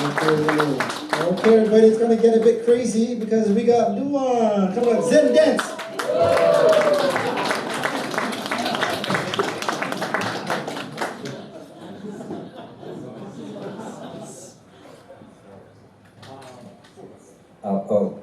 Okay, everybody, it's gonna get a bit crazy because we got Luan. Come on, Zen dance.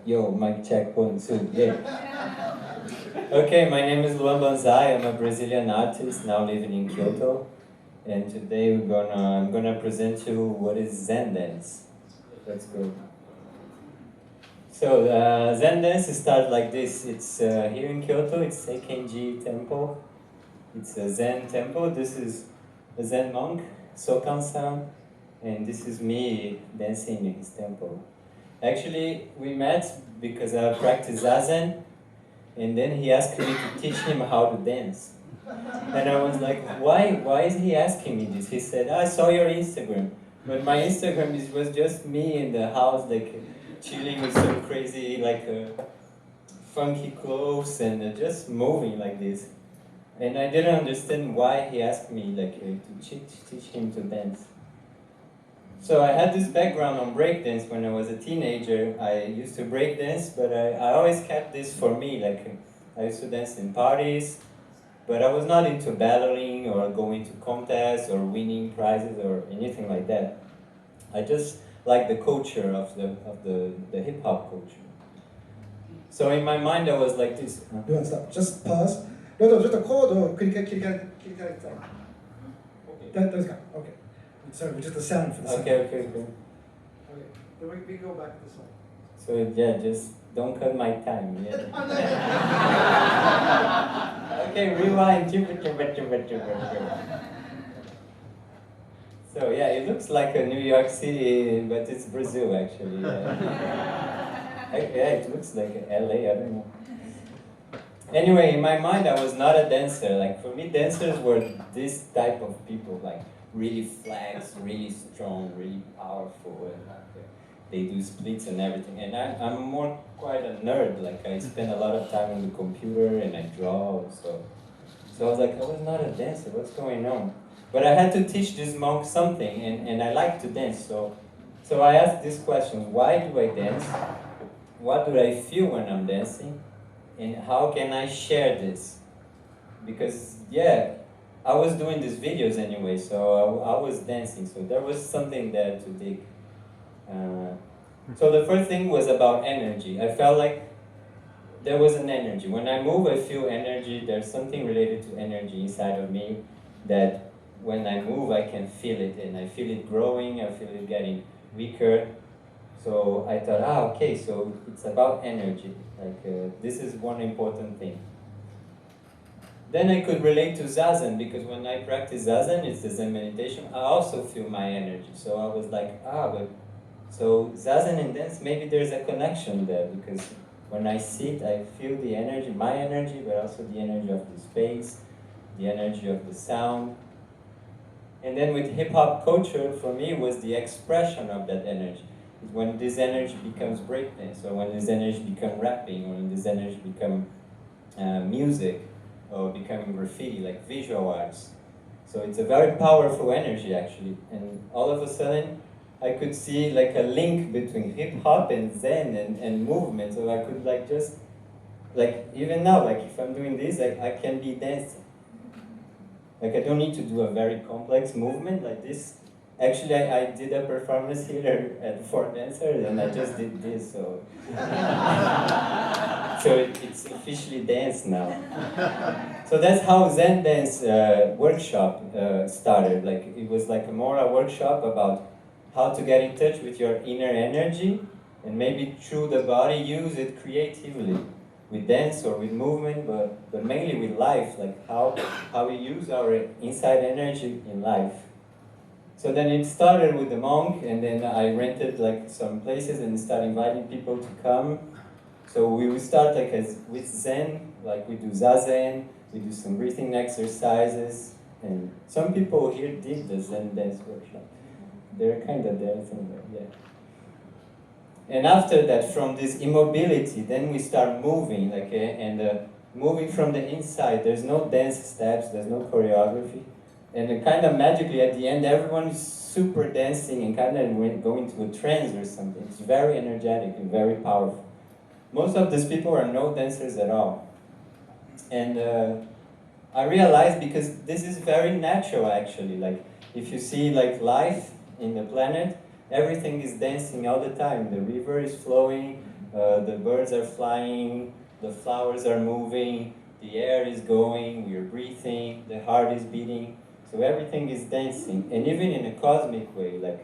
Yo, mic check, 1, 2, yeah. Okay, my name is Luan Banzai. I'm a Brazilian artist now living in Kyoto, and today I'm gonna present you what is Zen dance. Let's go. So Zen dance starts like this. It's here in Kyoto. It's Seikenji Temple. It's a Zen temple. This is a Zen monk, Sokan-san, and this is me dancing in his temple. Actually, we met because I practice Zazen, and then he asked me to teach him how to dance. And I was like, why is he asking me this? He said, I saw your Instagram. But my Instagram was just me in the house, like chilling with some crazy, like funky clothes and just moving like this. And I didn't understand why he asked me like to teach him to dance. So I had this background on breakdance when I was a teenager. I used to breakdance, but I always kept this for me. Like I used to dance in parties, but I was not into battling or going to contests or winning prizes or anything like that. I just like the culture of the hip hop culture. So in my mind I was like this. Luan, stop. Just pause. ちょっとコードを切り替えてください。大丈夫ですか? Okay. Sorry, just the sound for the sound. Okay. Okay. Then we go back this way. So yeah, just don't cut my time. Yeah. Okay, rewind. So yeah, it looks like a New York City, but it's Brazil actually. Yeah, it looks like LA. I don't know. Anyway, in my mind, I was not a dancer. Like for me, dancers were this type of people, like really flex, really strong, really powerful, and they do splits and everything. And I'm more quite a nerd. Like I spend a lot of time on the computer and I draw. So I was like, I was not a dancer. What's going on? But I had to teach this monk something, and I like to dance. So I asked this question: why do I dance? What do I feel when I'm dancing? And how can I share this? Because yeah, I was doing these videos anyway, so I was dancing, so there was something there to dig. So the first thing was about energy. I felt like there was an energy. When I move, I feel energy. There's something related to energy inside of me that when I move, I can feel it, and I feel it growing, I feel it getting weaker. So I thought, okay, so it's about energy. Like this is one important thing. Then I could relate to Zazen, because when I practice Zazen, it's the Zen meditation, I also feel my energy. So I was like, so Zazen and dance, maybe there's a connection there, because when I sit, I feel the energy, my energy, but also the energy of the space, the energy of the sound. And then with hip-hop culture, for me, was the expression of that energy. When this energy becomes breakdance, or when this energy becomes rapping, or when this energy becomes music, or becoming graffiti, like visual arts. So it's a very powerful energy, actually. And all of a sudden, I could see like a link between hip-hop and Zen and movement. So I could like just, like even now, like if I'm doing this, I can be dancing. Like I don't need to do a very complex movement like this. Actually, I did a performance here at Fort Dancer, and I just did this, so it's officially dance now. So that's how Zen dance workshop started. Like it was like more a workshop about how to get in touch with your inner energy, and maybe through the body use it creatively, with dance or with movement, but mainly with life, like how we use our inside energy in life. So then it started with the monk, and then I rented like some places and started inviting people to come. So we would start like with Zen, like we do Zazen, we do some breathing exercises, and some people here did the Zen dance workshop. They're kind of there somewhere, yeah. And after that, from this immobility, then we start moving, like, moving from the inside. There's no dance steps, there's no choreography. And kind of magically at the end, everyone is super dancing and kind of go into a trance or something. It's very energetic and very powerful. Most of these people are no dancers at all. And I realized, because this is very natural actually, like if you see like life in the planet, everything is dancing all the time. The river is flowing, the birds are flying, the flowers are moving, the air is going, we're breathing, the heart is beating. So everything is dancing, and even in a cosmic way, like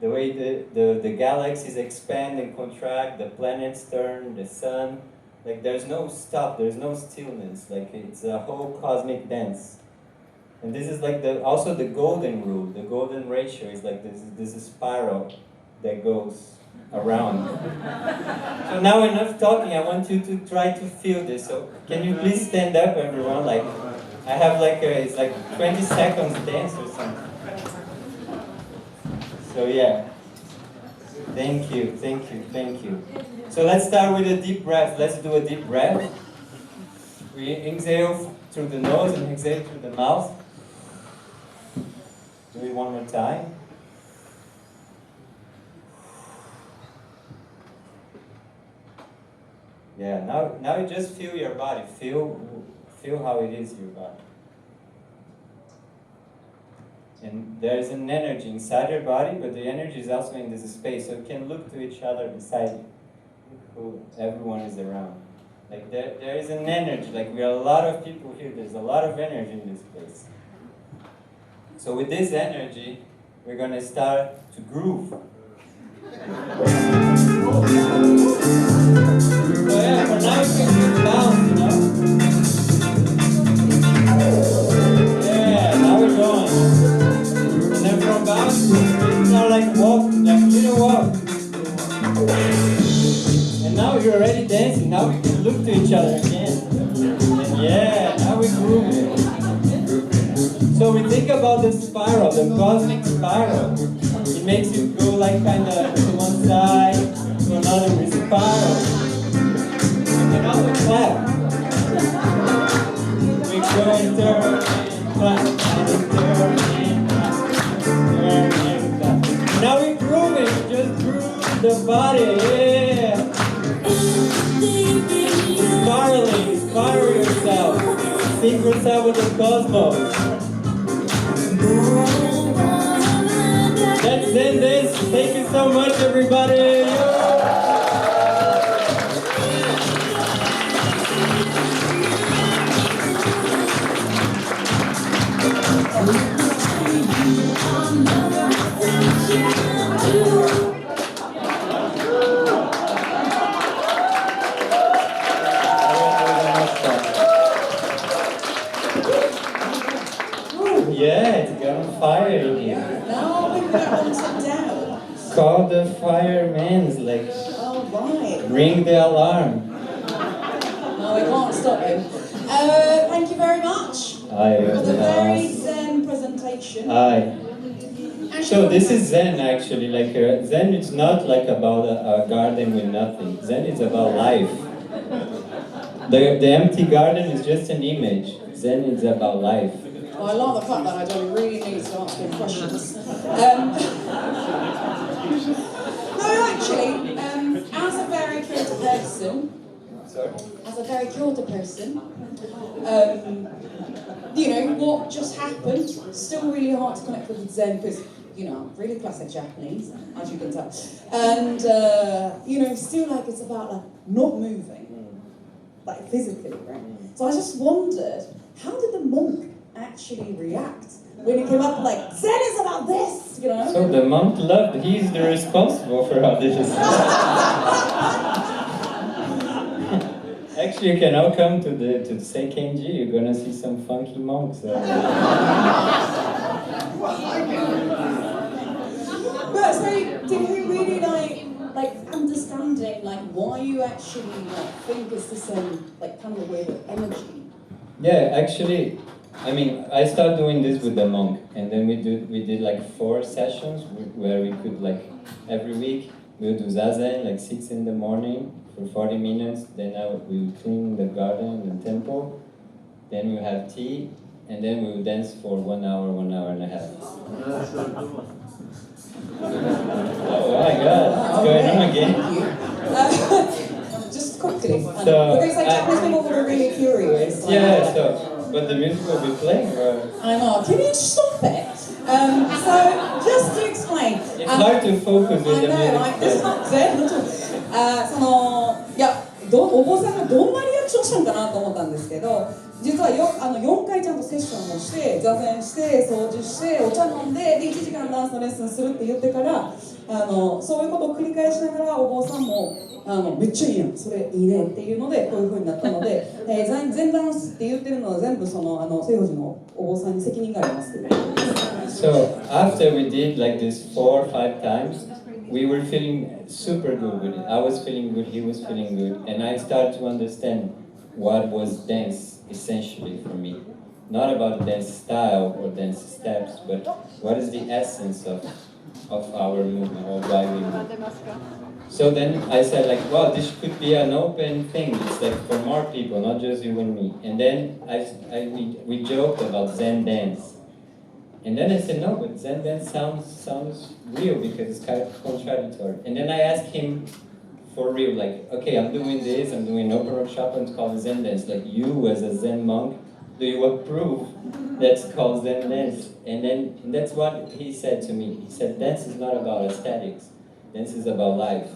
the way the galaxies expand and contract, the planets turn, the sun, like there's no stop, there's no stillness, like it's a whole cosmic dance. And this is like also the golden rule, the golden ratio is like this spiral that goes around. So now enough talking, I want you to try to feel this. So can you please stand up, everyone? Like I have like it's like 20 seconds dance or something. So yeah. Thank you, thank you, thank you. So let's start with a deep breath. Let's do a deep breath. We exhale through the nose and exhale through the mouth. Do it one more time. Yeah, now you just feel your body. Feel how it is your body. And there is an energy inside your body, but the energy is also in this space, so you can look to each other beside you. Who everyone is around. Like there is an energy, like we are a lot of people here, there's a lot of energy in this place. So with this energy, we're gonna start to groove. So yeah, for now you can just bounce, you know? Yeah, now we're going. And then from bounce, we start like walking, like little walk. And now you're already dancing, now we can look to each other again. And yeah, now we're grooving. So we think about the spiral, the cosmic spiral. It makes you go like kind of to one side, to another with spiral. You can also clap. We go and turn and clap, and turn and clap, turn and clap. Now we're grooving, just groove the body, yeah. Spiraling, spiral yourself. Sync yourself with the cosmos. That's Zen Dance. Thank you so much, everybody. Yeah, it's got on fire in here. No, we don't want it down. Call the firemen's, like, Oh, right. ring the alarm. No, we can't stop him. Thank you very much Aye, for the very Zen presentation. Aye. So this is Zen actually, like Zen is not like about a garden with nothing. Zen is about life. The empty garden is just an image. Zen is about life. Well, I like the fact that I don't really need to answer the questions. No, actually, as a very Kyoto person, you know, what just happened, still really hard to connect with Zen because, you know, I'm really classic Japanese, as you can tell. And, you know, still like it's about like not moving, like physically, right? So I just wondered, how did the monk actually react when it came up like, Zen is about this, you know? So the monk loved, he's the responsible for all this. Actually, you can all come to the Seikenji, you're gonna see some funky monks. But so did he really like understanding like why you actually like think it's the same like kind of way of energy? Yeah, actually, I mean, I started doing this with the monk, and then we did like 4 sessions where we could like every week we would do zazen like 6 in the morning for 40 minutes. Then we would clean the garden and temple. Then we would have tea, and then we would dance for 1 hour, 1 hour and a half. but the music will be playing. I know. Can you stop it? So, just to explain. It's hard to focus with the I know, like, this is music. not Zen at all. いや、お坊さんがどんなリアクションしたのかなと思ったんですけど、実は4回ちゃんとセッションをして、座禅して、掃除して、お茶飲んで、で1時間ダンスのレッスンするって言ってから、そういうことを繰り返しながらお坊さんもめっちゃいいやん、それいいねっていうのでこういう風になったので、禅ダンスって言ってるのは全部その西方寺のお坊さんに責任があります。So after we did like this 4 or 5 times, we were feeling super good with it. I was feeling good, he was feeling good, and I started to understand what was dance essentially for me. Not about dance style or dance steps, but what is the essence of our movement or why we move. So then I said like, wow, this could be an open thing. It's like for more people, not just you and me. And then we joked about Zen dance. And then I said, no, but Zen dance sounds real because it's kind of contradictory. And then I asked him for real, like, okay, I'm doing this, I'm doing an open workshop and it's called Zen dance. Like you as a Zen monk, do you approve that's called Zen dance? And that's what he said to me. He said, dance is not about aesthetics. Dance is about life.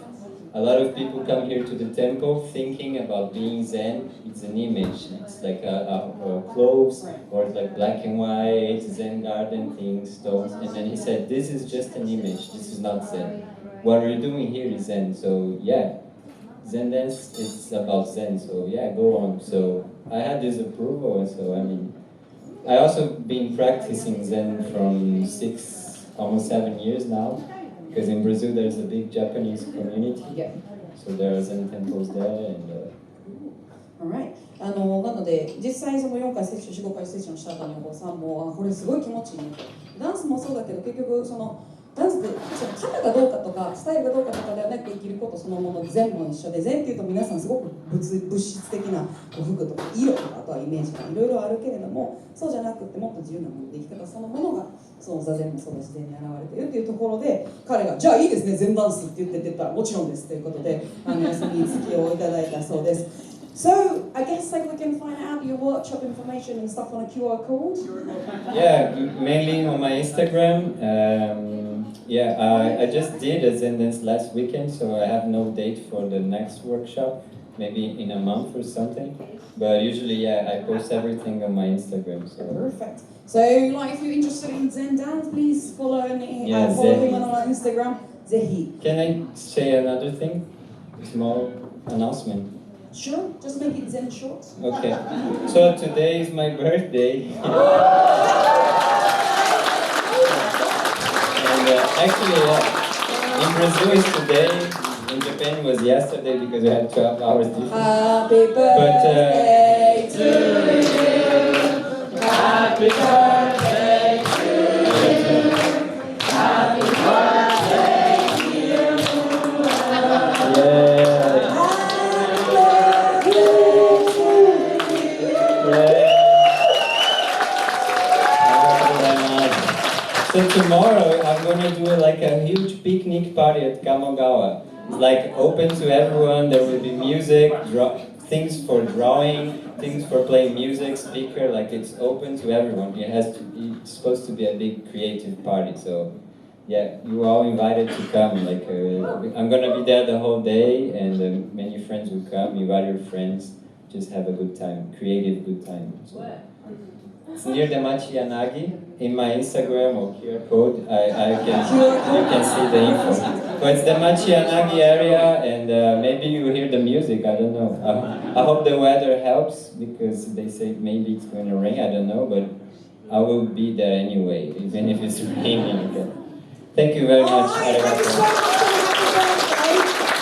A lot of people come here to the temple thinking about being Zen. It's an image. It's like clothes, or it's like black and white, Zen garden things, stones. And then he said, this is just an image. This is not Zen. What we're doing here is Zen. So yeah, Zen dance is about Zen. So yeah, go on. So I had this approval. So I mean, I also been practicing Zen from 6, almost 7 years now. Because in Brazil there's a big Japanese community, so there are Zen temples there and. Alright. なので実際その4回セッション、4、5回セッションした後にお坊さんもこれすごい気持ちいいね。ダンスもそうだけど結局そのダンスってその型がどうかとかスタイルがどうかとかではなく生きることそのもの全部一緒で、禅っていうと皆さんすごく物質的な服とか色とかあとはイメージがいろいろあるけれども、そうじゃなくてもっと自由なもので生き方そのものがその座禅もそうだし禅に現れているっていうところで、彼がじゃあいいですね禅ダンスって言ってたらもちろんですということでその付きをいただいたそうです。So, I guess like we can find out your workshop information and stuff on a QR code? Yeah, mainly on my Instagram. I just did a Zen dance last weekend, so I have no date for the next workshop, maybe in a month or something. But usually, I post everything on my Instagram. So. Perfect. So, like, if you're interested in Zen dance, please follow him on our Instagram. Zehi. Can I say another thing? Small announcement. Sure, just make it Zen short. Okay. So today is my birthday. And actually, in Brazil is today. In Japan was yesterday because we had 12 hours difference. Happy birthday to you. Happy birthday to you. Happy birthday to you. Yeah. So tomorrow I'm gonna do like a huge picnic party at Kamogawa. It's like open to everyone. There will be music, things for drawing, things for playing music, speaker. Like it's open to everyone. It's supposed to be a big creative party. So yeah, you are all invited to come. Like I'm gonna be there the whole day, and many friends will come. Invite your friends. Just have a good time, creative good time. So. It's near the Machiyanagi. In my Instagram or QR code, you can see the info. But it's the Machiyanagi area, and maybe you hear the music. I don't know. I hope the weather helps because they say maybe it's going to rain. I don't know, but I will be there anyway, even if it's raining. Thank you very much. Thank you so much. Happy birthday.